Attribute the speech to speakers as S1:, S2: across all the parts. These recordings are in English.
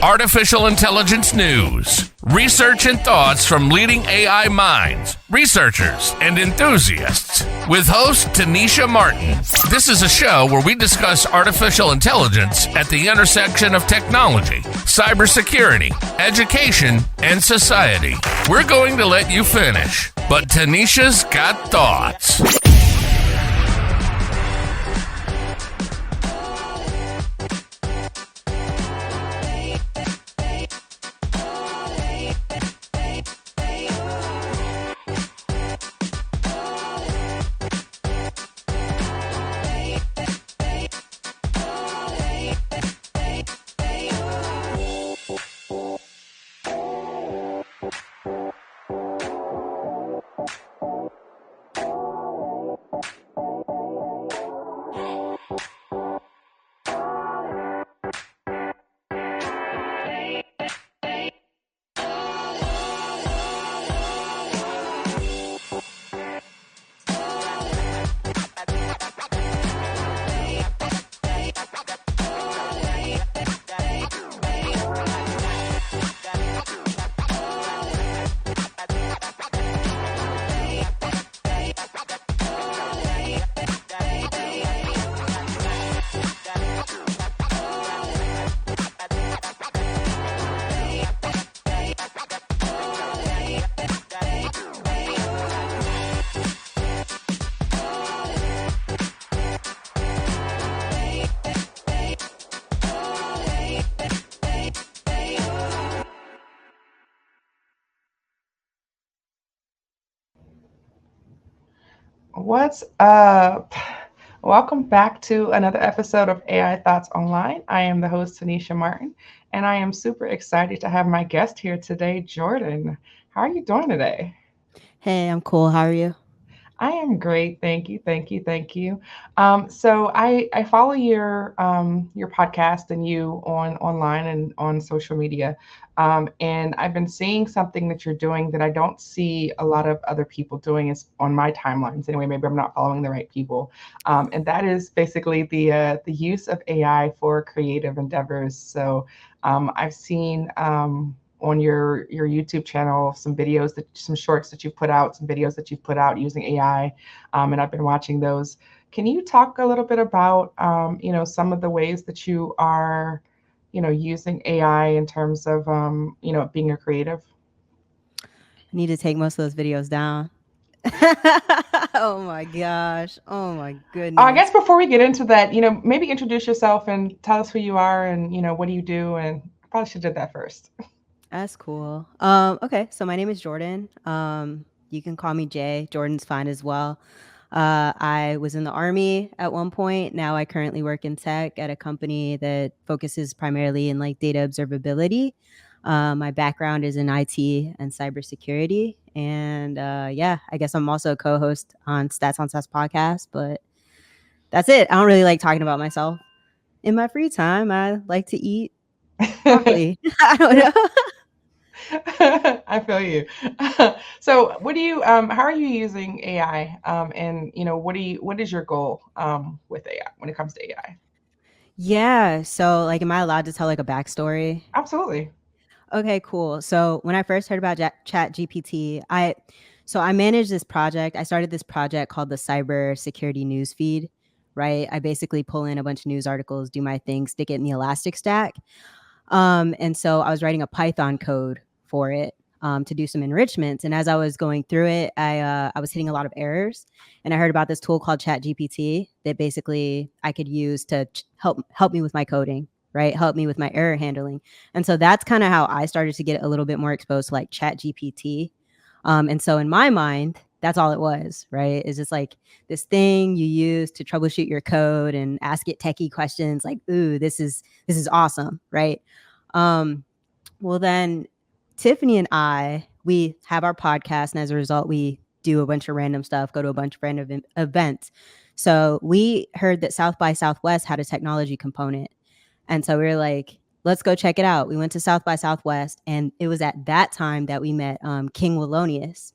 S1: Artificial intelligence news, research and thoughts from leading AI minds, researchers, and enthusiasts. With host Tennisha Martin. This is a show where we discuss artificial intelligence at the intersection of technology, cybersecurity, education, and society. We're going to let you finish, but Tennisha's got thoughts.
S2: What's up? Welcome back to another episode of AI Thoughts Online. I am the host, Tennisha Martin, and I am super excited to have my guest here today, Jordyn. How are you doing today?
S3: Hey, I'm cool. How are you?
S2: I am great. Thank you. Thank you. Thank you. So I follow your podcast and you on online and on social media. And I've been seeing something that you're doing that I don't see a lot of other people doing is on my timelines. Anyway, maybe I'm not following the right people. And that is basically the use of AI for creative endeavors. So I've seen on your YouTube channel, some shorts that you've put out, some videos that you've put out using AI, and I've been watching those. Can you talk a little bit about, some of the ways that you are, using AI in terms of, being a creative?
S3: I need to take most of those videos down. Oh my gosh. Oh my
S2: I
S3: goodness.
S2: guess before we get into that, maybe introduce yourself and tell us who you are and, what do you do? And I probably should have did that first.
S3: That's cool. Okay, so my name is Jordyn. You can call me Jay. Jordan's fine as well. I was in the Army at one point. Now I currently work in tech at a company that focuses primarily in like data observability. My background is in IT and cybersecurity. And yeah, I guess I'm also a co-host on Stats on Stats podcast, but that's it. I don't really like talking about myself. In my free time, I like to eat broccoli. I don't know.
S2: I feel you. So, what do you? How are you using AI? And what is your goal with AI when it comes to AI?
S3: Yeah. So, like, am I allowed to tell like a backstory?
S2: Absolutely.
S3: Okay, cool. So when I first heard about Chat GPT, I managed this project. I started this project called the Cyber Security News Feed. Right. I basically pull in a bunch of news articles, do my thing, stick it in the Elastic Stack. And so I was writing a Python code for it to do some enrichments. And as I was going through it, I was hitting a lot of errors. And I heard about this tool called Chat GPT that basically I could use to help me with my coding, right? Help me with my error handling. And so that's kind of how I started to get a little bit more exposed to like Chat GPT. And so in my mind, that's all it was, right? Is just like this thing you use to troubleshoot your code and ask it techie questions like, ooh, this is awesome, right? Well, then Tiffany and I, we have our podcast, and as a result, we do a bunch of random stuff, go to a bunch of random events. So we heard that South by Southwest had a technology component. And so we were like, let's go check it out. We went to South by Southwest, and it was at that time that we met King Wallonius.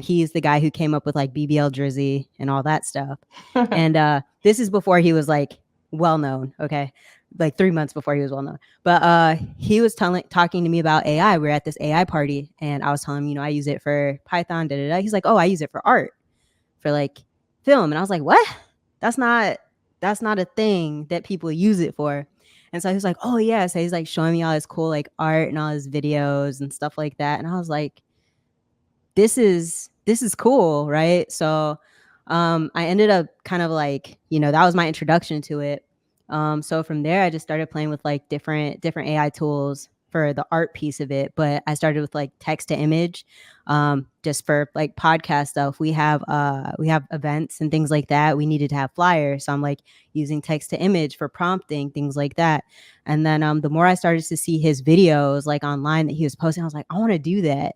S3: He's the guy who came up with like BBL Jersey and all that stuff. And this is before he was like well known. Okay. like 3 months before he was well known. But he was talking to me about AI. We were at this AI party, and I was telling him, I use it for Python. Da da da. He's like, "Oh, I use it for art, for like film." And I was like, "What? That's not a thing that people use it for." And so he was like, "Oh yeah." So he's like showing me all his cool like art and all his videos and stuff like that. And I was like, this is cool, right? So I ended up kind of like, that was my introduction to it. So from there I just started playing with like different AI tools for the art piece of it. But I started with like text to image, just for like podcast stuff. We have events and things like that. We needed to have flyers. So I'm like using text to image for prompting, things like that. And then the more I started to see his videos like online that he was posting, I was like, I want to do that.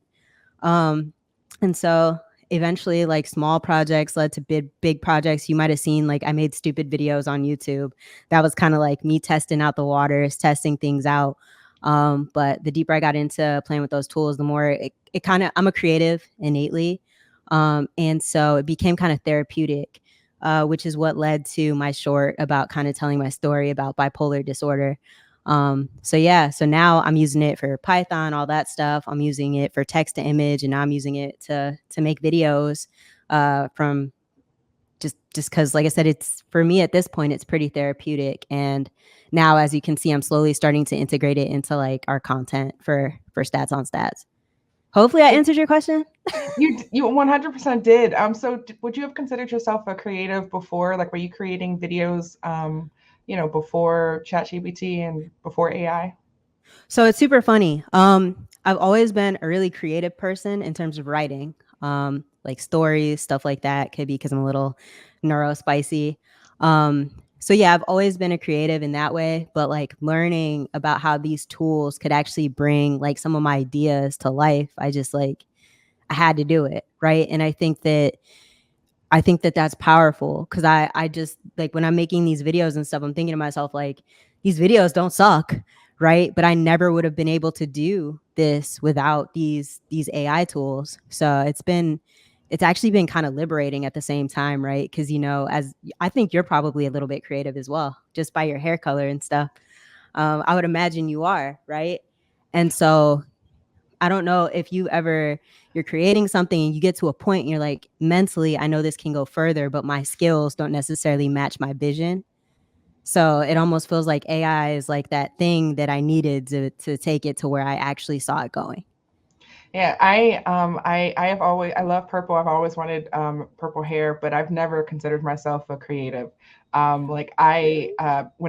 S3: And so eventually like small projects led to big projects. You might have seen like I made stupid videos on YouTube. That was kind of like me testing out the waters, testing things out. But the deeper I got into playing with those tools, the more it kind of, I'm a creative innately. And so it became kind of therapeutic, which is what led to my short about kind of telling my story about bipolar disorder. So now I'm using it for Python, all that stuff. I'm using it for text to image, and now I'm using it to make videos, from just because, like I said, it's, for me at this point, it's pretty therapeutic. And now, as you can see, I'm slowly starting to integrate it into like our content for Stats on Stats. Hopefully I answered your question.
S2: You 100% did. So would you have considered yourself a creative before? Like, were you creating videos, before ChatGPT and before AI?
S3: So it's super funny. I've always been a really creative person in terms of writing, like stories, stuff like that. Could be because I'm a little neurospicy. So yeah, I've always been a creative in that way, but like learning about how these tools could actually bring like some of my ideas to life, I just like, I had to do it. Right. And I think that that's powerful, because I just like, when I'm making these videos and stuff, I'm thinking to myself, like, these videos don't suck, right? But I never would have been able to do this without these AI tools. So it's actually been kind of liberating at the same time, right? Because, as I think you're probably a little bit creative as well, just by your hair color and stuff. I would imagine you are, right? And so I don't know if you're creating something and you get to a point and you're like, mentally, I know this can go further, but my skills don't necessarily match my vision. So it almost feels like AI is like that thing that I needed to take it to where I actually saw it going.
S2: Yeah, I have always, I love purple. I've always wanted purple hair, but I've never considered myself a creative. When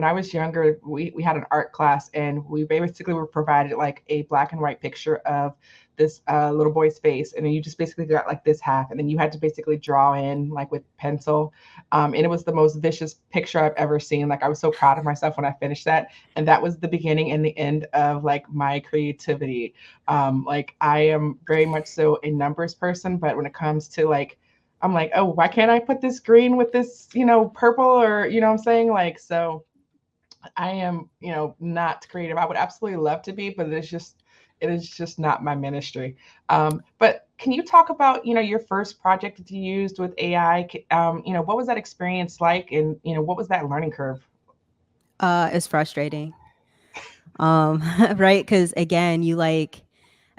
S2: I was younger, we had an art class, and we basically were provided like a black and white picture of this little boy's face, and then you just basically got like this half, and then you had to basically draw in like with pencil. And it was the most vicious picture I've ever seen. Like, I was so proud of myself when I finished that, and that was the beginning and the end of like my creativity. Like, I am very much so a numbers person, but when it comes to like, I'm like, oh, why can't I put this green with this, purple, or, what I'm saying? Like, so I am, not creative. I would absolutely love to be, but it is just not my ministry. But can you talk about, your first project that you used with AI? What was that experience like? And, what was that learning curve?
S3: It's frustrating. Right? Because again,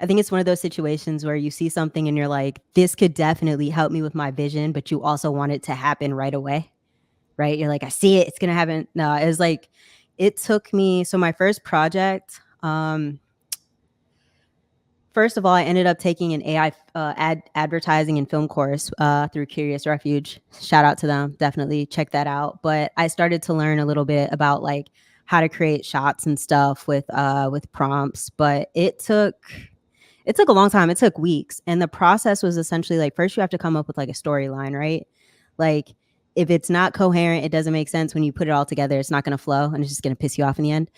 S3: I think it's one of those situations where you see something and you're like, this could definitely help me with my vision, but you also want it to happen right away. Right? You're like, I see it, it's gonna happen. No, it was like, it took me, so my first project, first of all, I ended up taking an AI advertising and film course through Curious Refuge. Shout out to them. Definitely check that out. But I started to learn a little bit about like how to create shots and stuff with prompts. But it took a long time. It took weeks. And the process was essentially like, first you have to come up with like a storyline, right? Like, if it's not coherent, it doesn't make sense. When you put it all together, it's not going to flow, and it's just going to piss you off in the end.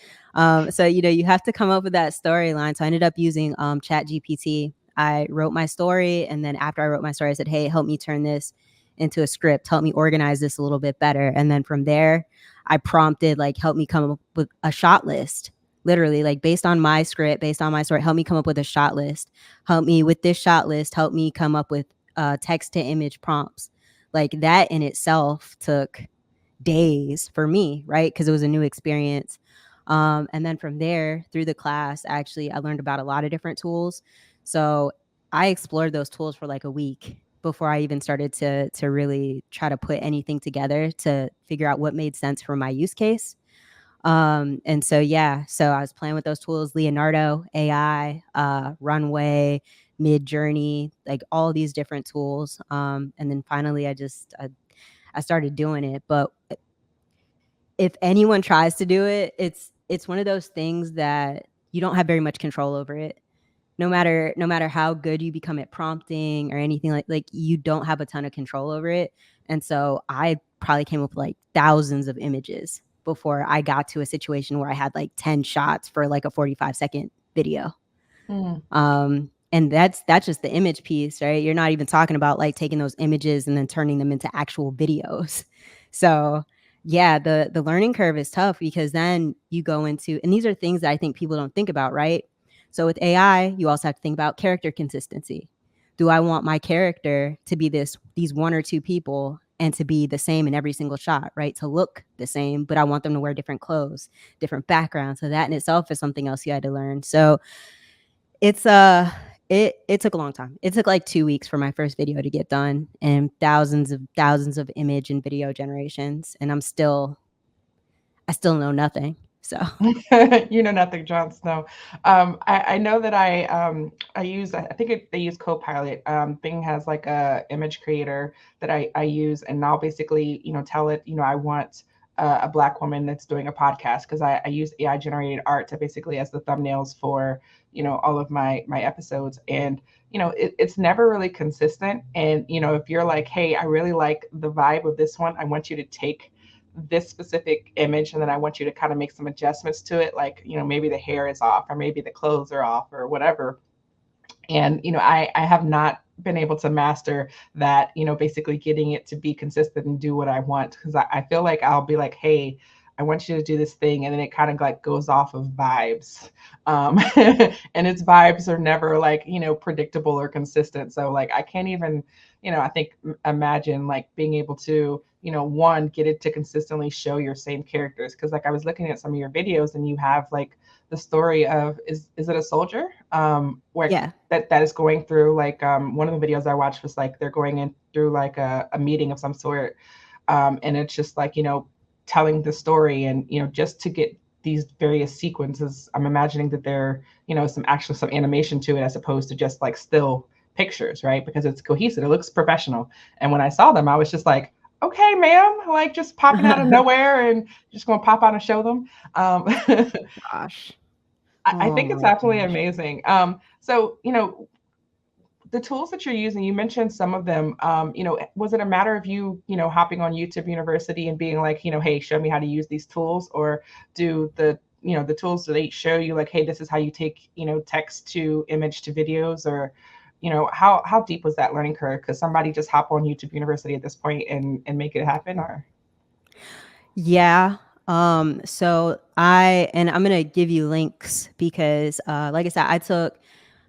S3: So you have to come up with that storyline. So I ended up using Chat GPT. I wrote my story, and then after I wrote my story, I said, hey, help me turn this into a script. Help me organize this a little bit better. And then from there, I prompted, like, help me come up with a shot list. Literally, like, based on my script, based on my story, help me come up with a shot list. Help me with this shot list. Help me come up with text to image prompts. Like, that in itself took days for me, right? Because it was a new experience. And then from there, through the class, actually, I learned about a lot of different tools. So I explored those tools for like a week before I even started to really try to put anything together to figure out what made sense for my use case. And so yeah, so I was playing with those tools, Leonardo, AI, Runway, Mid Journey, like all these different tools. And then finally I started doing it. But if anyone tries to do it, it's one of those things that you don't have very much control over it. No matter how good you become at prompting or anything, like you don't have a ton of control over it. And so I probably came up with like thousands of images before I got to a situation where I had like 10 shots for like a 45-second video. And that's just the image piece, right? You're not even talking about like taking those images and then turning them into actual videos. So yeah, the learning curve is tough because then you go into, and these are things that I think people don't think about, right? So with AI, you also have to think about character consistency. Do I want my character to be these one or two people and to be the same in every single shot, right? To look the same, but I want them to wear different clothes, different backgrounds. So that in itself is something else you had to learn. So it's it took a long time. It took like 2 weeks for my first video to get done and thousands of image and video generations. And I still know nothing. So
S2: You know nothing, Jon Snow. I know that I use, I think they use Copilot. Bing has like a image creator that I use, and I'll basically tell it I want a Black woman that's doing a podcast, because I use AI generated art to basically as the thumbnails for all of my episodes. And it's never really consistent. And if you're like, hey, I really like the vibe of this one, I want you to take this specific image and then I want you to kind of make some adjustments to it, like maybe the hair is off or maybe the clothes are off or whatever. And I have not been able to master that, basically getting it to be consistent and do what I want, because I feel like I'll be like, hey, I want you to do this thing, and then it kind of like goes off of vibes. And its vibes are never like predictable or consistent. So like I can't even I think imagine like being able to one, get it to consistently show your same characters, because like I was looking at some of your videos and you have like the story of, is it a soldier where
S3: yeah.
S2: that is going through like one of the videos I watched was like they're going in through like a meeting of some sort, and it's just like telling the story, and just to get these various sequences, I'm imagining that there some animation to it as opposed to just like still pictures, right? Because it's cohesive, it looks professional. And when I saw them, I was just like, okay, ma'am, like just popping out of nowhere and just gonna pop out and show them.
S3: Gosh.
S2: I
S3: Oh
S2: think it's
S3: my
S2: absolutely
S3: gosh.
S2: amazing. So the tools that you're using, you mentioned some of them. Was it a matter of you, hopping on YouTube University and being like, hey, show me how to use these tools, or do the tools, do they show you like, hey, this is how you take, text to image to videos, or how deep was that learning curve? Because somebody just hop on YouTube University at this point and make it happen, or
S3: Yeah. So I'm gonna give you links because like I said, I took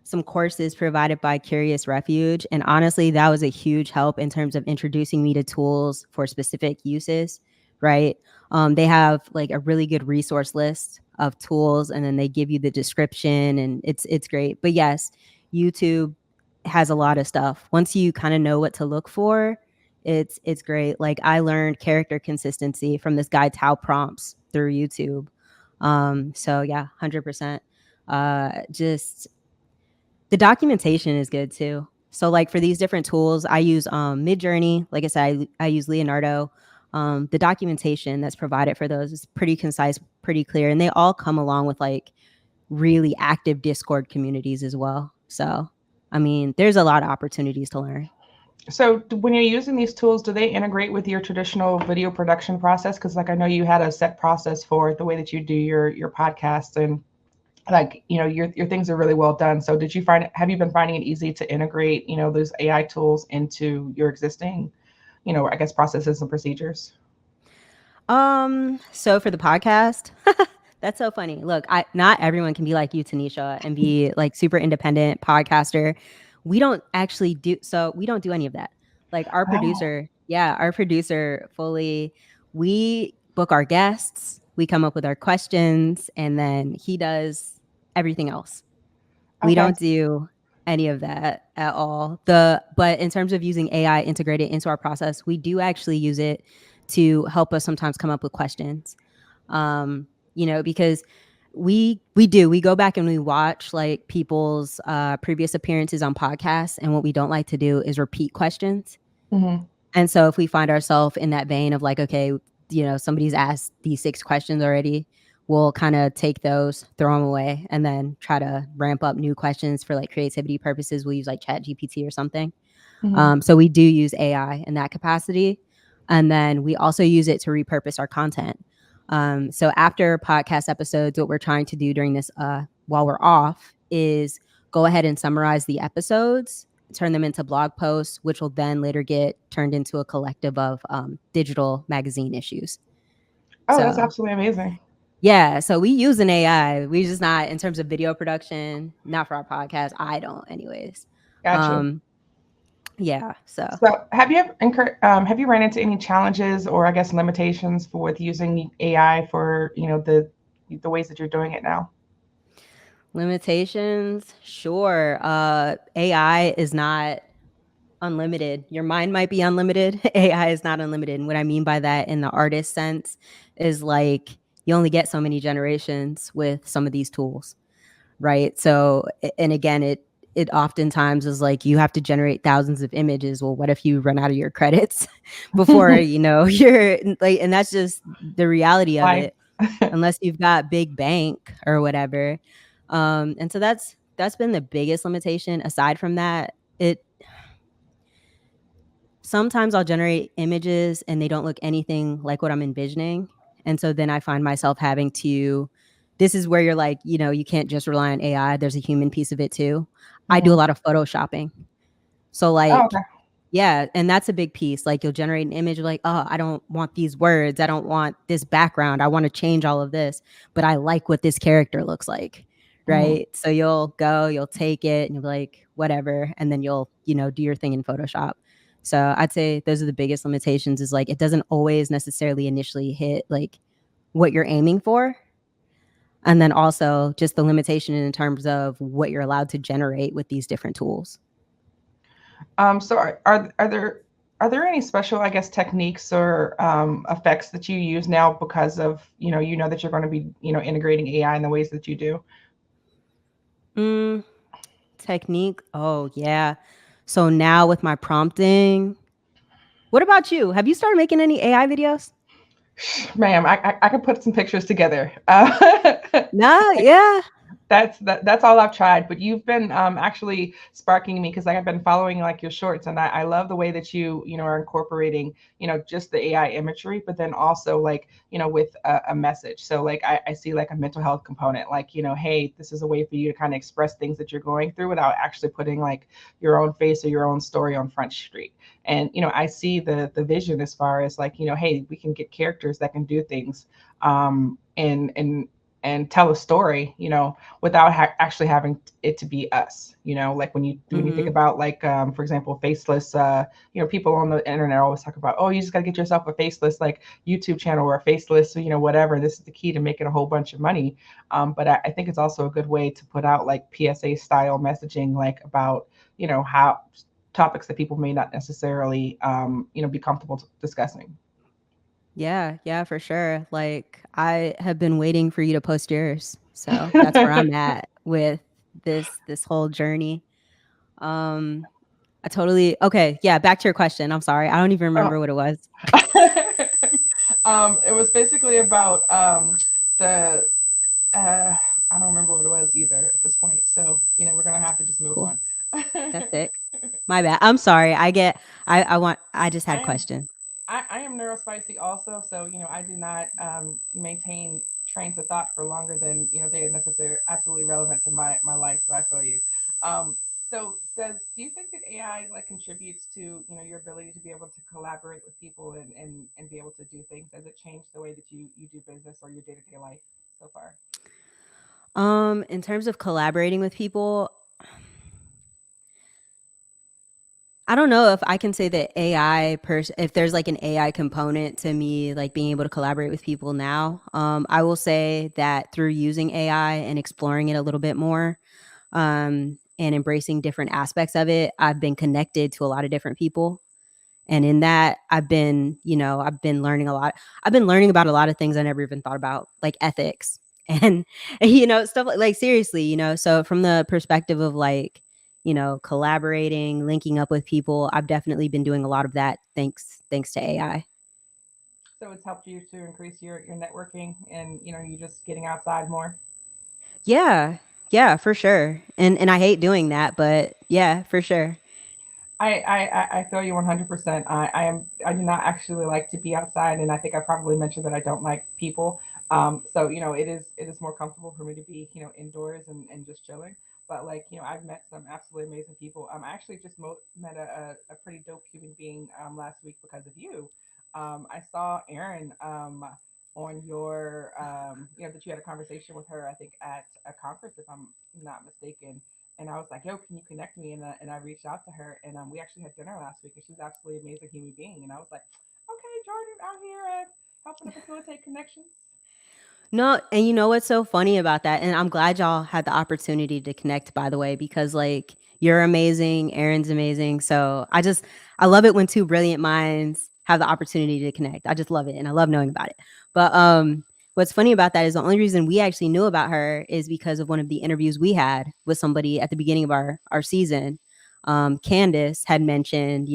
S3: some courses provided by Curious Refuge, and honestly, that was a huge help in terms of introducing me to tools for specific uses, right? They have like a really good resource list of tools, and then they give you the description, and it's great. But yes, YouTube has a lot of stuff. Once you kind of know what to look for, it's great. Like I learned character consistency from this guy Tao Prompts through YouTube. So yeah, 100%. Just the documentation is good too. So like for these different tools, I use Midjourney. Like I said, I use Leonardo. The documentation that's provided for those is pretty concise, pretty clear, and they all come along with like really active Discord communities as well. So I mean, there's a lot of opportunities to learn.
S2: so when you're using these tools, do they integrate with your traditional video production process? Because like I know you had a set process for the way that you do your podcasts, and like your things are really well done. So have you been finding it easy to integrate those AI tools into your existing I guess processes and procedures?
S3: So for the podcast, that's so funny. Look, not everyone can be like you, Tennisha, and be like super independent podcaster. We don't actually do so. We don't do any of that. Like our
S2: Oh,
S3: producer, yeah, our producer fully we book our guests, we come up with our questions, and then he does everything else. We
S2: Okay.
S3: don't do any of that at all. But in terms of using AI integrated into our process, we do actually use it to help us sometimes come up with questions. Because we go back and we watch like people's previous appearances on podcasts, and what we don't like to do is repeat questions.
S2: Mm-hmm.
S3: And so if we find ourselves in that vein of like, okay, somebody's asked these 6 questions already, we'll kind of take those, throw them away, and then try to ramp up new questions for like creativity purposes. We'll use like Chat GPT or something.
S2: Mm-hmm.
S3: So we do use AI in that capacity. And then we also use it to repurpose our content. So after podcast episodes, what we're trying to do during this, while we're off, is go ahead and summarize the episodes, turn them into blog posts, which will then later get turned into a collective of digital magazine issues.
S2: Oh, that's
S3: So
S2: absolutely amazing.
S3: yeah, so we use an AI. We just not in terms of video production, not for our podcast. I don't, anyways.
S2: Gotcha.
S3: Um, yeah, so
S2: So, have you ran into any challenges or I guess limitations for with using AI for the ways that you're doing it now?
S3: limitations, sure. AI is not unlimited. Your mind might be unlimited. AI is not unlimited. And what I mean by that in the artist sense is like you only get so many generations with some of these tools, right? So, and again, it oftentimes is like you have to generate thousands of images. Well, what if you run out of your credits before you're like, and that's just the reality of
S2: Life.
S3: it, unless you've got big bank or whatever. And so that's been the biggest limitation. Aside from that, it sometimes I'll generate images and they don't look anything like what I'm envisioning. And so then I find myself having to, this is where you're like, you can't just rely on AI. There's a human piece of it too. I do a
S2: Mhm.
S3: lot of photoshopping. So
S2: Oh,
S3: like,
S2: okay.
S3: yeah, and that's a big piece. Like you'll generate an image like, oh, I don't want these words. I don't want this background. I want to change all of this, but I like what this character looks like.
S2: Mhm.
S3: Right. So you'll take it and you'll be like, whatever. And then you'll, do your thing in Photoshop. So I'd say those are the biggest limitations is like, it doesn't always necessarily initially hit like what you're aiming for. And then also just the limitation in terms of what you're allowed to generate with these different tools.
S2: So are there any special, I guess, techniques or effects that you use now because of that you're going to be integrating AI in the ways that you do?
S3: Mm, technique. Oh, yeah. So now with my prompting, what about you? Have you started making any AI videos?
S2: Ma'am, I could put some pictures together.
S3: No, yeah.
S2: That's all I've tried. But you've been actually sparking me because like I've been following like your shorts, and I love the way that you are incorporating just the AI imagery, but then also like with a message. So like I see like a mental health component, like hey, this is a way for you to kind of express things that you're going through without actually putting like your own face or your own story on Front Street. And I see the vision as far as like hey, we can get characters that can do things and tell a story without actually having it to be us. Like when you think
S3: Hmm.
S2: about like for example faceless people on the internet always talk about, oh, you just got to get yourself a faceless like YouTube channel or a faceless whatever. This is the key to making a whole bunch of money. But I think it's also a good way to put out like PSA style messaging, like about how topics that people may not necessarily be comfortable discussing.
S3: Yeah, for sure. Like I have been waiting for you to post yours. So that's where I'm at with this whole journey. Um I totally okay, yeah, back to your question. I'm sorry. I don't even
S2: Oh.
S3: remember what it was.
S2: It was basically about the I don't remember what it was either at this point. So we're gonna have to just move
S3: Cool.
S2: on.
S3: That's sick. My bad. I'm sorry. I just
S2: I
S3: had
S2: am
S3: questions.
S2: I am neurospicy also, so I do not maintain trains of thought for longer than they are necessary, absolutely relevant to my life. So I feel you. Um, so do you think that AI like contributes to your ability to be able to collaborate with people and be able to do things? Does it change the way that you do business or your day to day life so far?
S3: In terms of collaborating with people, I don't know if I can say that if there's like an AI component to me, like being able to collaborate with people now. I will say that through using AI and exploring it a little bit more, and embracing different aspects of it, I've been connected to a lot of different people. And in that, I've been learning a lot. I've been learning about a lot of things I never even thought about, like ethics and, stuff like seriously, so from the perspective of like, collaborating, linking up with people, I've definitely been doing a lot of that thanks to AI.
S2: So it's helped you to increase your networking, and you just getting outside more.
S3: Yeah. Yeah, for sure. And I hate doing that, but yeah, for sure.
S2: I feel you 100%. I do not actually like to be outside, and I think I probably mentioned that I don't like people. So it is more comfortable for me to be indoors and just chilling. But like I've met some absolutely amazing people. I actually just met a pretty dope human being last week because of you. I saw Erin on your that you had a conversation with her, I think at a conference, if I'm not mistaken, and I was like, "Yo, can you connect me?" And I reached out to her, and we actually had dinner last week, and she's absolutely amazing human being. And I was like, "Okay, Jordyn out here helping to facilitate connections."
S3: No, and you know what's so funny about that? And I'm glad y'all had the opportunity to connect, by the way, because like you're amazing, Erin's amazing. So I love it when two brilliant minds have the opportunity to connect. I just love it and I love knowing about it. But what's funny about that is the only reason we actually knew about her is because of one of the interviews we had with somebody at the beginning of our season. Candace had mentioned,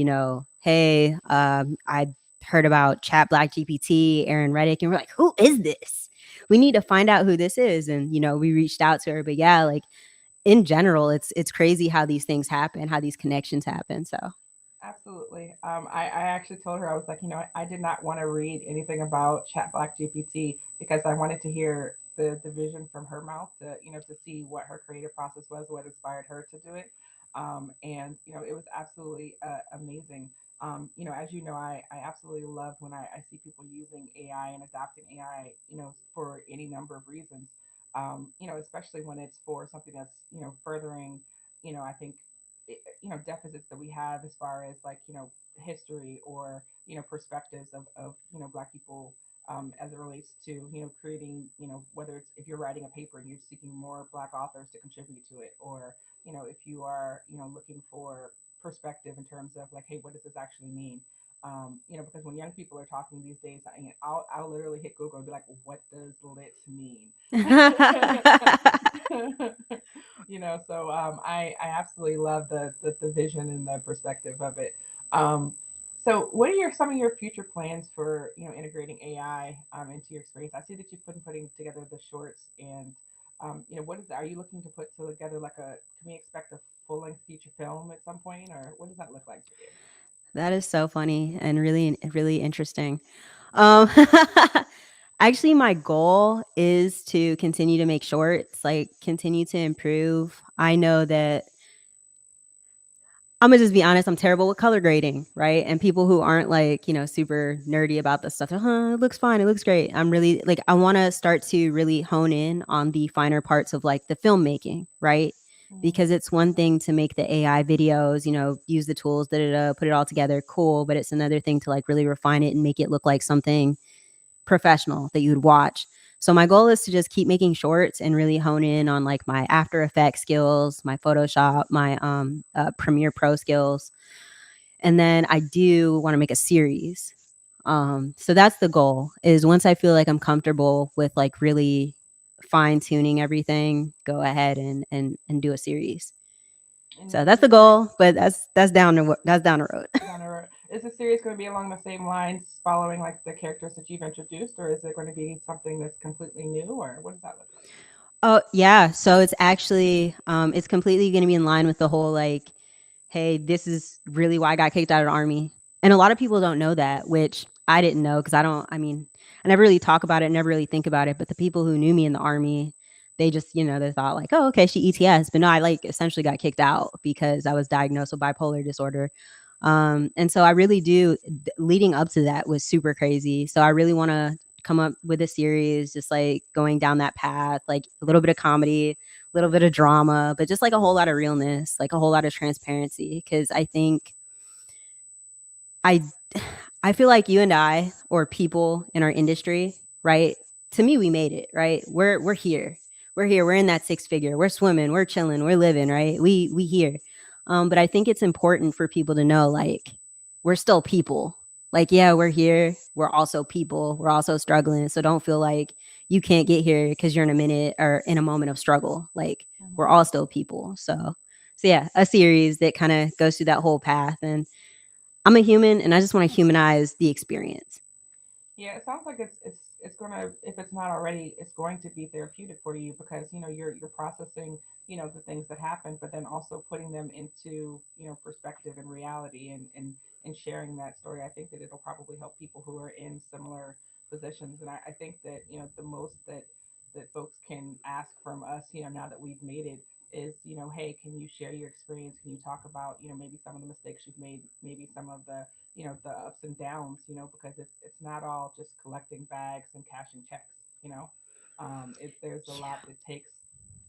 S3: hey, I heard about Chat Black GPT, Aaron Reddick, and we're like, who is this? We need to find out who this is. And we reached out to her. But yeah, like in general, it's crazy how these things happen, how these connections happen. So
S2: Absolutely. I actually told her, I was like, I did not want to read anything about Chat Black GPT because I wanted to hear the vision from her mouth to, to see what her creative process was, what inspired her to do it. And, it was absolutely amazing. As you know, I absolutely love when I see people using AI and adopting AI, for any number of reasons, especially when it's for something that's, furthering, I think deficits that we have as far as like history or perspectives of black people, as it relates to creating, whether it's if you're writing a paper and you're seeking more black authors to contribute to it, or if you are looking for perspective in terms of like, hey, what does this actually mean? Because when young people are talking these days, I'll literally hit Google and be like, what does lit mean? So I absolutely love the vision and the perspective of it. Um, so what are some of your future plans for integrating AI into your experience? I see that you've been putting together the shorts, and what is that? Are you looking to put together like can we expect a full length feature film at some point, or what does that look like for you?
S3: that is so funny and really, really interesting. Um, actually, my goal is to continue to make shorts, like continue to improve. I know that I'm gonna just be honest, I'm terrible with color grading, right? And people who aren't like, super nerdy about this stuff, it looks fine, it looks great. I'm really like, I want to start to really hone in on the finer parts of like the filmmaking, right?
S2: Mm-hmm.
S3: Because it's one thing to make the AI videos, use the tools, put it all together, cool. But it's another thing to like really refine it and make it look like something professional that you'd watch. So my goal is to just keep making shorts and really hone in on like my After Effects skills, my Photoshop, my Premiere Pro skills. And then I do want to make a series. So that's the goal, is once I feel like I'm comfortable with like really fine tuning everything, go ahead and do a series.
S2: And
S3: So
S2: is
S3: that's
S2: the
S3: the
S2: series
S3: goal, but that's down the road.
S2: down the road? Is the series going to be along the same lines, following like the characters that you've introduced, or is it going to be something that's completely new, or what does that look like?
S3: Oh yeah, so it's actually it's completely going to be in line with the whole like, hey, this is really why I got kicked out of the army. And a lot of people don't know that, which I didn't know because I never really talk about it, never really think about it. But the people who knew me in the army, they just, they thought like, oh, okay, she ETS. But no, I like essentially got kicked out because I was diagnosed with bipolar disorder. And so I really do, leading up to that was super crazy. So I really want to come up with a series, just like going down that path, like a little bit of comedy, a little bit of drama, but just like a whole lot of realness, like a whole lot of transparency. Cause I think I I feel like you and I, or people in our industry, right? To me, we made it, right? We're here. We're here. We're in that six figure. We're swimming. We're chilling. We're living, right? We here. But I think it's important for people to know, like, we're still people. Like, yeah, we're here. We're also people. We're also struggling. So don't feel like you can't get here because you're in a minute or in a moment of struggle. Like, we're
S2: Mhm.
S3: all still people. So yeah, a series that kind of goes through that whole path. And I'm a human and I just want to humanize the experience.
S2: Yeah, it sounds like it's gonna, if it's not already, it's going to be therapeutic for you because you're processing the things that happen, but then also putting them into perspective and reality, and sharing that story. I think that it'll probably help people who are in similar positions, and I think that the most that folks can ask from us, now that we've made it, is hey, can you share your experience? Can you talk about maybe some of the mistakes you've made, maybe some of the ups and downs, because it's not all just collecting bags and cashing checks. There's a lot that takes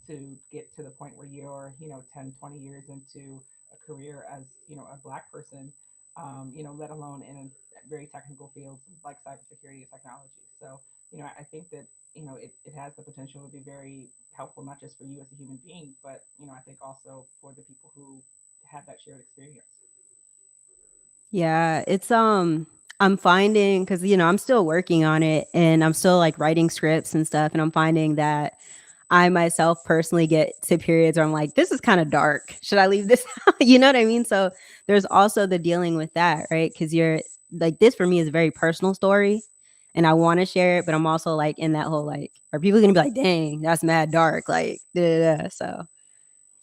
S2: to get to the point where you're 10, 20 years into a career as a black person, let alone in very technical fields like cybersecurity and technology. So I think that it has the potential to be very helpful, not just for you as a human being, but I think also for the people who have that shared experience.
S3: Yeah, it's I'm finding, cuz I'm still working on it and I'm still like writing scripts and stuff, and I'm finding that I myself personally get to periods where I'm like, this is kind of dark. Should I leave this out? You know what I mean? So there's also the dealing with that, right? Cuz you're like, this for me is a very personal story and I want to share it, but I'm also like in that whole like, are people going to be like, "Dang, that's mad dark." Like, da, da, da. So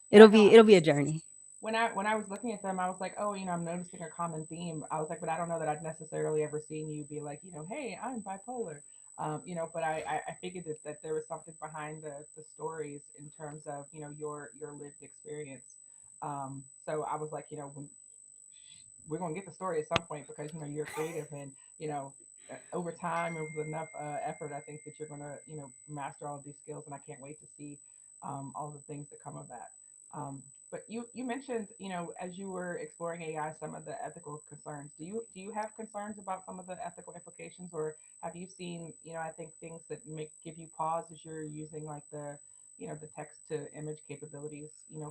S2: Yeah,
S3: it'll
S2: no,
S3: be it'll be a journey.
S2: when I was looking at them, I was like, oh, I'm noticing a common theme. I was like, but I don't know that I'd necessarily ever seen you be like, hey, I'm bipolar. But I figured that there was something behind the stories in terms of your lived experience. So I was like, we're going to get the story at some point because you're creative, and over time and with enough effort, I think that you're going to master all of these skills, and I can't wait to see all the things that come of that. But you mentioned as you were exploring AI some of the ethical concerns. Do you have concerns about some of the ethical implications, or have you seen I think things that make give you pause as you're using like the text to image capabilities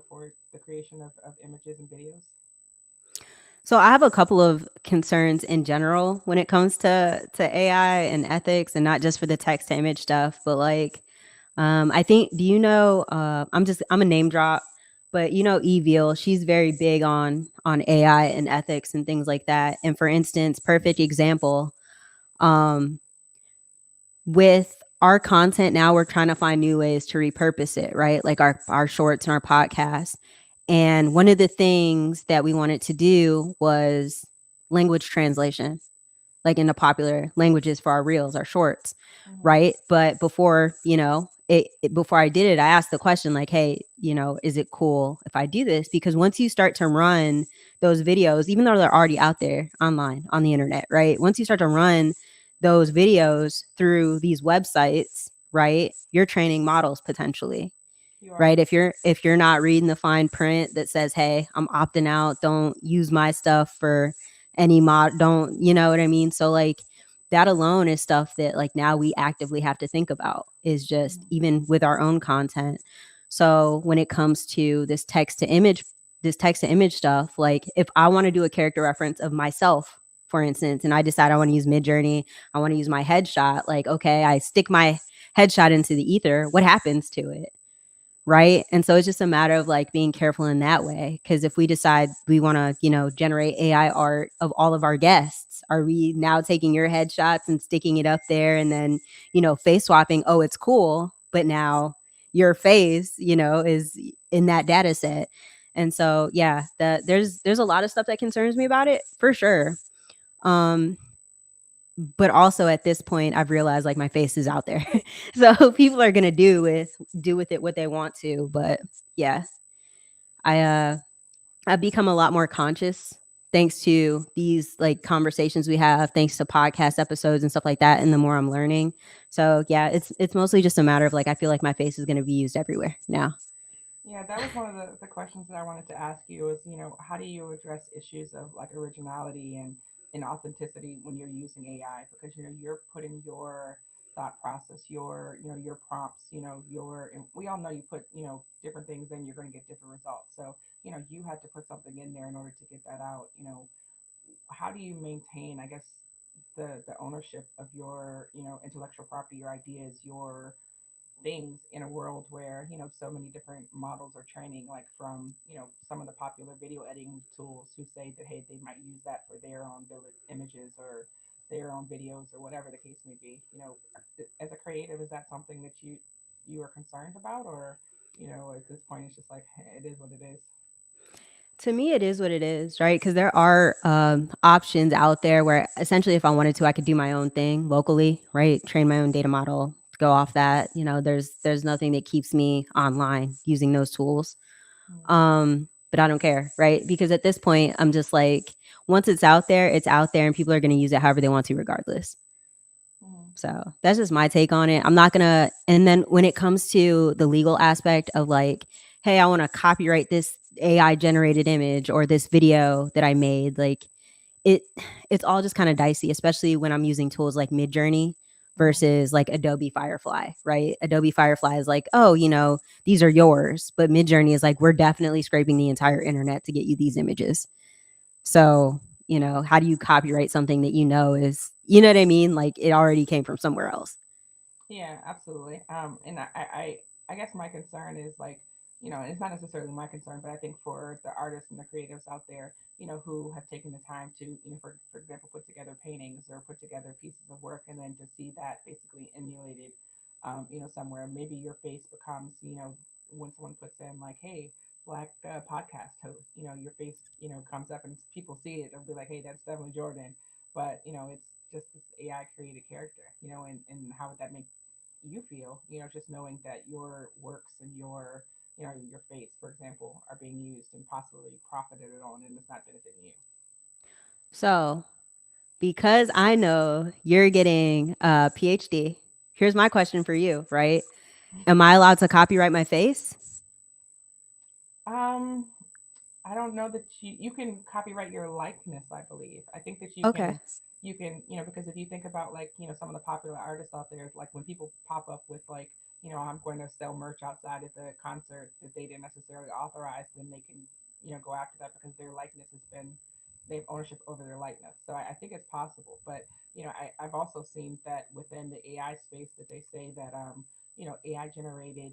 S2: for the creation of images and videos?
S3: So I have a couple of concerns in general when it comes to AI and ethics, and not just for the text to image stuff, but like I think, do you know, I'm a name drop, but Evil, she's very big on AI and ethics and things like that. And for instance, perfect example, um with our content now, we're trying to find new ways to repurpose it, right? Like our shorts and our podcast. And one of the things that we wanted to do was language translation, like in the popular languages for our reels, our shorts,
S2: Mm-hmm.
S3: right? But before, before I did it, I asked the question like, hey, is it cool if I do this? Because once you start to run those videos, even though they're already out there online on the internet, right? Once you start to run those videos through these websites, right? You're training models potentially,
S2: You are.
S3: right? If you're not reading the fine print that says, hey, I'm opting out, don't use my stuff for any mod, don't, you know what I mean? So like that alone is stuff that like now we actively have to think about, is just
S2: Mhm.
S3: even with our own content. So when it comes to this text to image stuff, like if I want to do a character reference of myself, for instance, and I decide I want to use Mid Journey, I want to use my headshot, like okay, I stick my headshot into the ether, what happens to it? Right. And so it's just a matter of like being careful in that way. Cause if we decide we want to, generate AI art of all of our guests, are we now taking your headshots and sticking it up there and then, face swapping? Oh, it's cool. But now your face, is in that data set. And so, yeah, there's a lot of stuff that concerns me about it for sure. Um, but also at this point I've realized like my face is out there. So people are gonna do with it what they want to. But yeah, I've become a lot more conscious thanks to these like conversations we have, thanks to podcast episodes and stuff like that. And the more I'm learning. So yeah, it's mostly just a matter of like I feel like my face is gonna be used everywhere now.
S2: Yeah, that was one of the questions that I wanted to ask you is, how do you address issues of like originality and inauthenticity when you're using AI, because you're putting your thought process, your prompts, your, and we all know you put different things in, you're going to get different results. So you had to put something in there in order to get that out. How do you maintain, I guess, the ownership of your intellectual property, your ideas, your things, in a world where so many different models are training, like from some of the popular video editing tools, who say that, hey, they might use that for their own images or their own videos or whatever the case may be. As a creative, is that something that you are concerned about, or at this point it's just like, it is what it is?
S3: To me, it is what it is, right? Because there are options out there where essentially, if I wanted to, I could do my own thing locally, right? Train my own data model, go off that. There's nothing that keeps me online using those tools. But I don't care, right? Because at this point, I'm just like, once it's out there, and people are going to use it however they want to, regardless.
S2: Mm-hmm.
S3: So that's just my take on it. I'm not gonna. And then when it comes to the legal aspect of like, hey, I want to copyright this AI generated image or this video that I made, like it, it's all just kind of dicey, especially when I'm using tools like Midjourney
S2: Mm-hmm.
S3: versus like Adobe Firefly, right? Adobe Firefly is like, oh, these are yours, but Midjourney is like, we're definitely scraping the entire internet to get you these images. So, how do you copyright something that is, what I mean? Like it already came from somewhere else.
S2: Yeah, absolutely. And I guess my concern is like, it's not necessarily my concern, but I think for the artists and the creatives out there, who have taken the time to, for example, put together paintings or put together pieces of work, and then to see that basically emulated, somewhere. Maybe your face becomes, when someone puts in like, hey, black podcast host, your face, comes up and people see it, they'll be like, hey, that's definitely Jordyn. But it's just this AI created character, and how would that make you feel, just knowing that your works and your face, for example, are being used and possibly profited on, and it's not benefiting you.
S3: So, because I know you're getting a PhD, here's my question for you, right? Am I allowed to copyright my face?
S2: um I don't know that you can copyright your likeness. I believe. I think that
S3: Okay.
S2: you can, because if you think about, like, some of the popular artists out there, like when people pop up with like, I'm going to sell merch outside at the concert that they didn't necessarily authorize, then they can, go after that because their likeness has been, they have ownership over their likeness. So I think it's possible. But I've also seen that within the AI space that they say that AI generated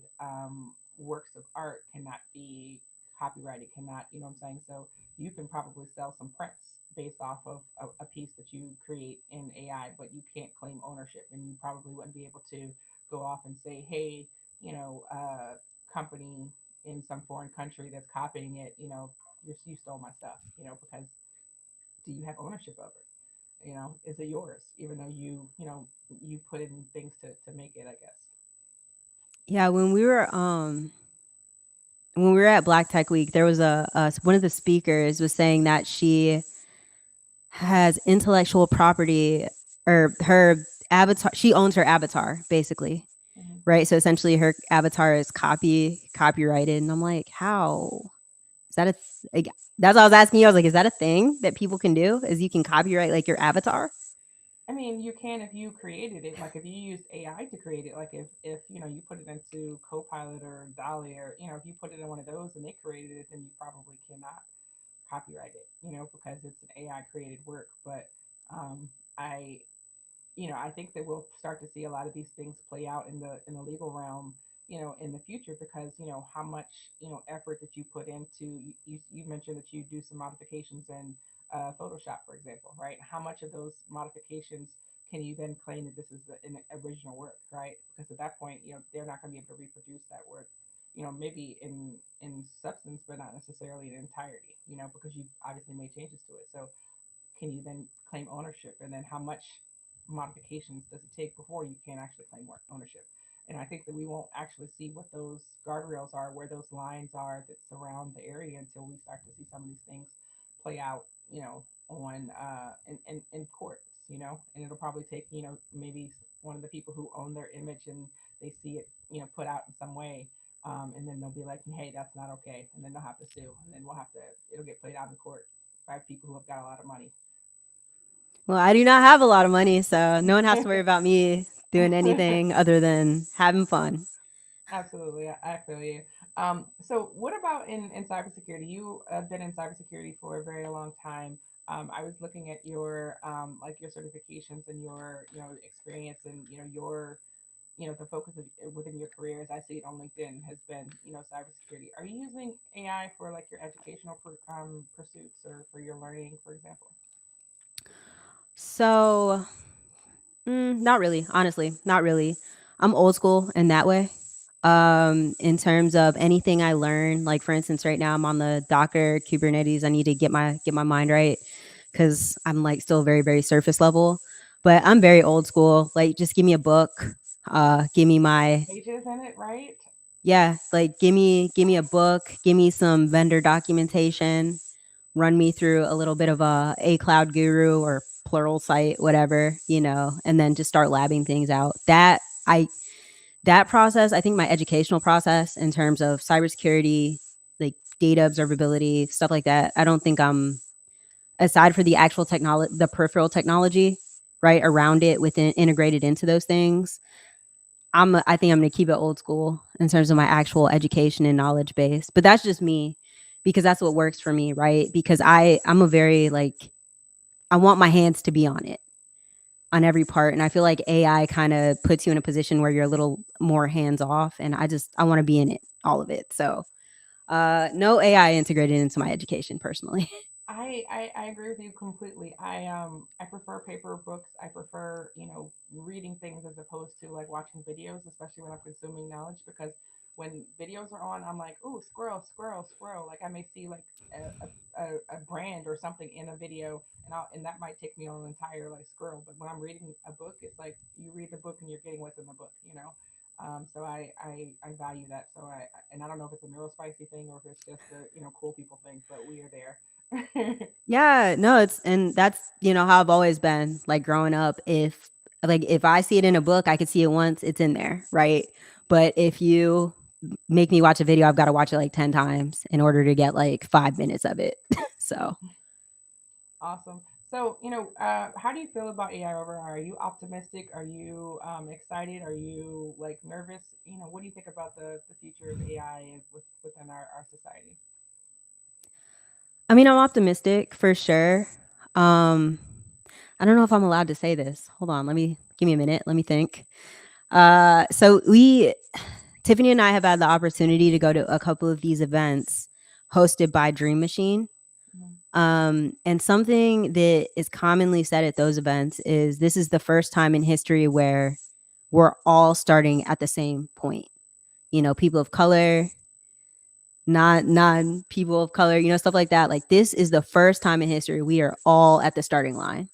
S2: works of art cannot be copyrighted, cannot, what I'm saying? So you can probably sell some prints based off of a piece that you create in AI, but you can't claim ownership, and you probably wouldn't be able to go off and say, hey, company in some foreign country that's copying it, you stole my stuff, because do you have ownership of it? Is it yours? Even though you put in things to make it, I guess.
S3: Yeah, when we were at Black Tech Week, there was one of the speakers was saying that she has intellectual property, or her avatar, she owns her avatar basically,
S2: Mm-hmm.
S3: right? So essentially her avatar is copyrighted, and I'm like, how is that like, that's what I was asking you. I was like, is that a thing that people can do? Is you can copyright like your avatar?
S2: I mean, you can if you created it. Like if you used AI to create it. Like if you put it into Copilot or Dolly, or if you put it in one of those and they created it, then you probably cannot copyright it. Because it's an AI created work. But I I think that we'll start to see a lot of these things play out in the legal realm, in the future, because how much effort that you put into, you mentioned that you do some modifications in Photoshop, for example, right? How much of those modifications can you then claim that this is an original work, right? Because at that point, they're not going to be able to reproduce that work, maybe in substance, but not necessarily in entirety, because you've obviously made changes to it. So can you then claim ownership? And then how much modifications does it take before you can actually claim ownership? And I think that we won't actually see what those guardrails are, where those lines are that surround the area, until we start to see some of these things play out, on in courts, and it'll probably take, maybe one of the people who own their image and they see it, put out in some way, and then they'll be like, hey, that's not okay, and then they'll have to sue, and then it'll get played out in court by people who have got a lot of money.
S3: Well, I do not have a lot of money, so no one has to worry about me doing anything other than having fun.
S2: Absolutely, I feel you. So, what about in cybersecurity? You have been in cybersecurity for a very long time. I was looking at your like your certifications and your experience and your the focus of within your career, as I see it on LinkedIn, has been cybersecurity. Are you using AI for like your educational pursuits or for your learning, for example?
S3: So, not really, honestly, not really. I'm old school in that way. In terms of anything I learn, like for instance, right now I'm on the Docker Kubernetes. I need to get my mind right because I'm like still very very surface level. But I'm very old school. Like, just give me a book. Give me my
S2: Pages in it, right?
S3: yeah. Like, give me a book. Give me some vendor documentation. Run me through a little bit of a cloud guru or plural site, whatever, and then just start labbing things out. I that process, I think my educational process in terms of cybersecurity, like data observability, stuff like that, I don't think I'm, aside for the actual technology, the peripheral technology, right, around it, within integrated into those things. I think I'm going to keep it old school in terms of my actual education and knowledge base. But that's just me, because that's what works for me, right? Because I'm a very like, I want my hands to be on it, on every part, and I feel like AI kind of puts you in a position where you're a little more hands off, and I want to be in it, all of it. So no AI integrated into my education personally.
S2: I agree with you completely. I prefer paper books. I prefer, reading things as opposed to like watching videos, especially when I'm consuming knowledge, because when videos are on, I'm like, ooh, squirrel, squirrel, squirrel. Like I may see like a brand or something in a video, and that might take me on an entire like squirrel. But when I'm reading a book, it's like you read the book and you're getting what's in the book, you know. So I value that. So and I don't know if it's a neurospicy thing or if it's just a cool people thing, but we are there.
S3: Yeah, no, and that's, how I've always been, like, growing up. If I see it in a book, I could see it once, it's in there, right? But if you make me watch a video, I've got to watch it like 10 times in order to get like 5 minutes of it. So
S2: Awesome. So, how do you feel about AI overall? Are you optimistic? Are you excited? Are you like nervous? What do you think about the future of AI and within our society?
S3: I mean, I'm optimistic for sure. um I don't know if I'm allowed to say this. Hold on, give me a minute, let me think. So we Tiffany and I have had the opportunity to go to a couple of these events hosted by Dream Machine.
S2: Mhm.
S3: And something that is commonly said at those events is this is the first time in history where we're all starting at the same point. People of color, not non people of color, stuff like that. Like, this is the first time in history we are all at the starting line,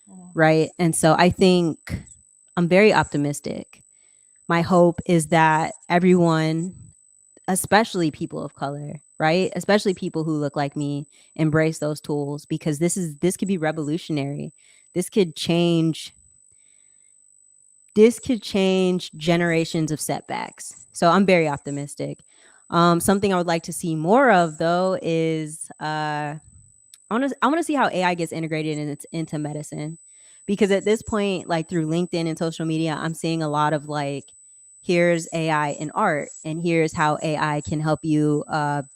S2: Mhm.
S3: right? And so I think I'm very optimistic. My hope is that everyone, especially people of color, right? Especially people who look like me, embrace those tools, because this could be revolutionary. This could change generations of setbacks. So I'm very optimistic. Something I would like to see more of, though, is I want to see how AI gets integrated into medicine, because at this point, like through LinkedIn and social media, I'm seeing a lot of like, here's AI in art, and here's how AI can help you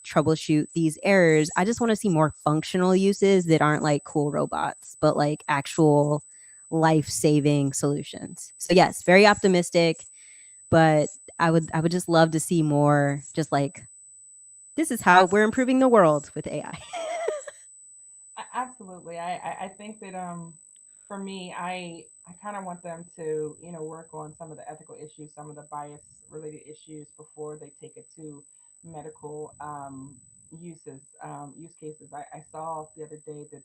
S3: troubleshoot these errors. I just want to see more functional uses that aren't like cool robots, but like actual life-saving solutions. So yes, very optimistic, but I would just love to see more, just like, this is how we're improving the world with AI.
S2: Absolutely. I think that for me, I kind of want them to work on some of the ethical issues, some of the bias related issues before they take it to medical use cases. I saw the other day that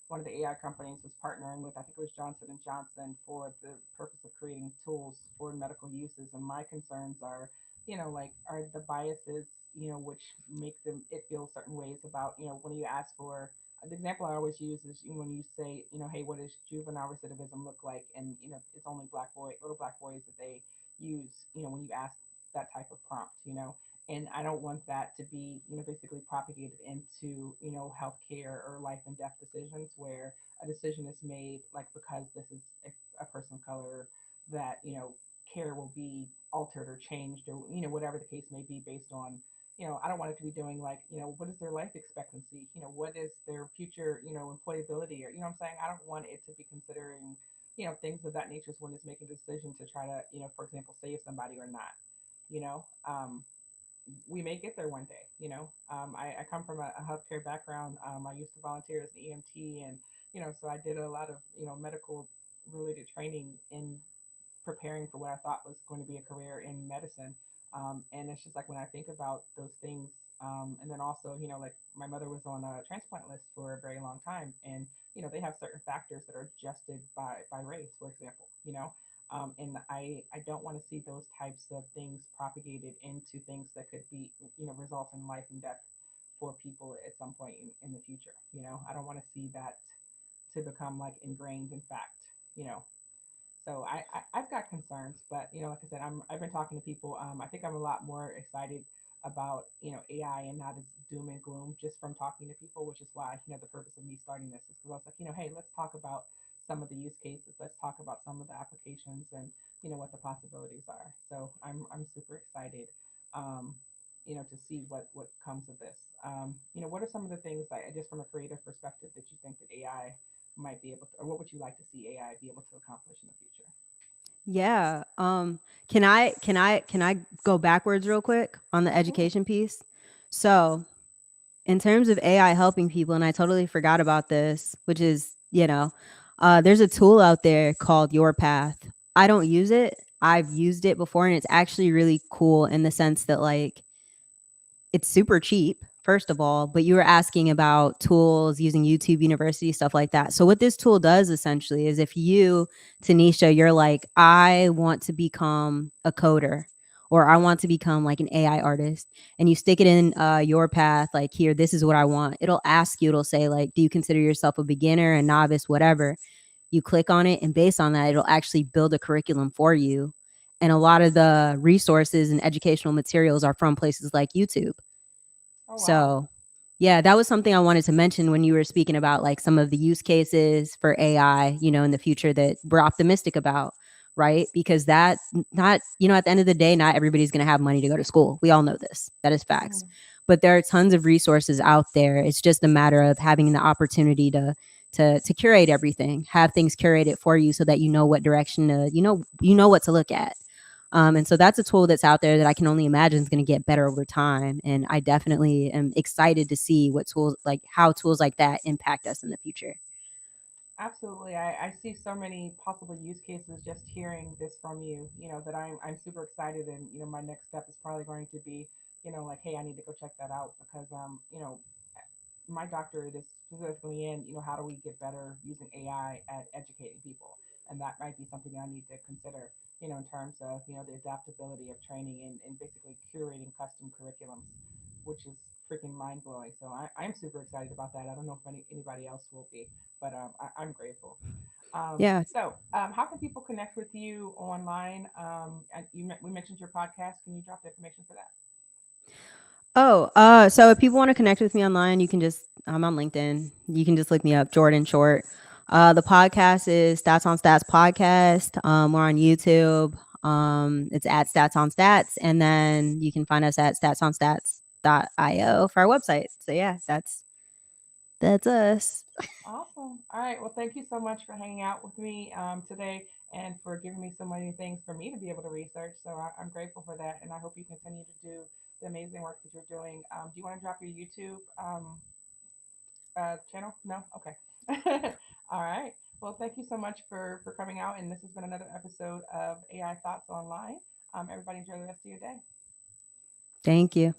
S2: one of the AI companies was partnering with, I think it was Johnson and Johnson, for the purpose of creating tools for medical uses. And my concerns are, like, are the biases, which make them it feel certain ways about, when you ask for the example I always use is when you say, hey, what does juvenile recidivism look like? And it's only little black boys that they use, when you ask that type of prompt. And I don't want that to be, basically propagated into, healthcare or life and death decisions where a decision is made like because this is a person of color that, care will be altered or changed or, whatever the case may be based on, I don't want it to be doing like, what is their life expectancy? What is their future, employability or, what I'm saying? I don't want it to be considering, things of that nature when it's making a decision to try to, for example, save somebody or not, you know. We may get there one day. I come from a healthcare background. I used to volunteer as an EMT, and so I did a lot of medical related training in preparing for what I thought was going to be a career in medicine. And it's just like when I think about those things, and then also, like my mother was on a transplant list for a very long time, and they have certain factors that are adjusted by race, for example. And I don't want to see those types of things propagated into things that could be, result in life and death for people at some point in the future. I don't want to see that to become like ingrained in fact. You know, so I've got concerns, but like I said, I've been talking to people. I think I'm a lot more excited about AI and not as doom and gloom just from talking to people, which is why the purpose of me starting this is because I was like, hey, let's talk about some of the use cases. Let's talk about some of the applications and what the possibilities are. So I'm super excited. Um, to see what comes of this. What are some of the things that just from a creative perspective that you think that AI might be able to, or what would you like to see AI be able to accomplish in the future?
S3: Yeah. Can I go backwards real quick on the
S2: Absolutely.
S3: education piece? So, in terms of AI helping people, and I totally forgot about this, which is, there's a tool out there called Your Path. I don't use it. I've used it before, and it's actually really cool in the sense that, like, it's super cheap, first of all, but you were asking about tools using YouTube University, stuff like that. So what this tool does essentially is if you, Tennisha, you're like, I want to become a coder or I want to become like an AI artist, and you stick it in your path, like, here, this is what I want. It'll ask you, it'll say, like, do you consider yourself a beginner, a novice, whatever. You click on it, and based on that, it'll actually build a curriculum for you. And a lot of the resources and educational materials are from places like YouTube.
S2: Oh wow.
S3: So, yeah, that was something I wanted to mention when you were speaking about like some of the use cases for AI, in the future that we're optimistic about, right? Because that not, at the end of the day, not everybody's going to have money to go to school. We all know this. That is facts.
S2: Mhm.
S3: But there are tons of resources out there. It's just a matter of having the opportunity to curate everything, have things curated for you so that you know what direction to, you know what to look at. And so that's a tool that's out there that I can only imagine is going to get better over time. And I definitely am excited to see what tools, like how tools like that impact us in the future.
S2: Absolutely. I see so many possible use cases just hearing this from you, that I'm super excited and my next step is probably going to be, like, hey, I need to go check that out because my doctorate is specifically in, how do we get better using AI at educating people? And that might be something I need to consider, in terms of, the adaptability of training and basically curating custom curriculums, which is freaking mind blowing. So I'm super excited about that. I don't know if anybody else will be, but I'm grateful.
S3: Yeah.
S2: How can people connect with you online? And we mentioned your podcast. Can you drop the information for that?
S3: Oh, so if people want to connect with me online, you can just, I'm on LinkedIn. You can just look me up, Jordyn Short. The podcast is Stats on Stats Podcast. We're on YouTube. It's at Stats on Stats. And then you can find us at statsonstats.io for our website. So yeah, that's us.
S2: Awesome. All right. Well, thank you so much for hanging out with me today and for giving me so many things for me to be able to research. So I'm grateful for that. And I hope you continue to do the amazing work that you're doing. Do you want to drop your YouTube channel? No? Okay. All right. Well, thank you so much for coming out. And this has been another episode of AI Thoughts Online. Everybody enjoy the rest of your day.
S3: Thank you.